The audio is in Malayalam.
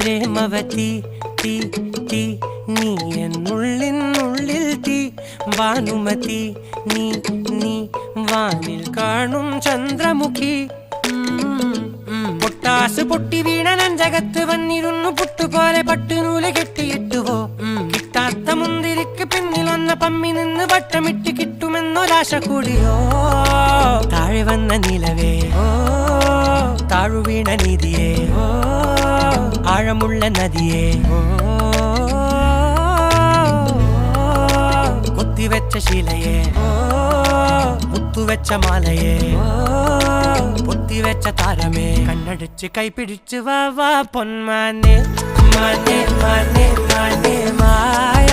പ്രേമവതി തീ തീ നീ എന്നുള്ളിൽ തീ ഭാനുമതി നീ നീ വാനിൽ കാണും ചന്ദ്രമുഖി പൊട്ടാസ് പൊട്ടി വീണ നഞ്ചകത്ത് വന്നിരുന്നു പുട്ടുപോലെ പട്ടുനൂല് കെട്ടിയിട്ടുവോ കിട്ടാത്ത മുന്തിരിക്ക് പിന്നിലൊന്ന പമ്മി നിന്ന് വട്ടമിട്ട് കിട്ടുമെന്നൊരാശ കൂടിയോ താഴെ വന്ന നിലവേ ഓ താഴു വീണ നിധിയേ ഓ ആഴമുള്ള നദിയേ ഓ കൊത്തിവെച്ച ശിലയേ ഓ മുത്തുവെച്ച മാലയേ പൊത്തിവെച്ച താരമേ കണ്ണടിച്ച് കൈപിടിച്ച് വാ വാ പൊന്മാനെ മാനെ മാനെ മാനെ മായ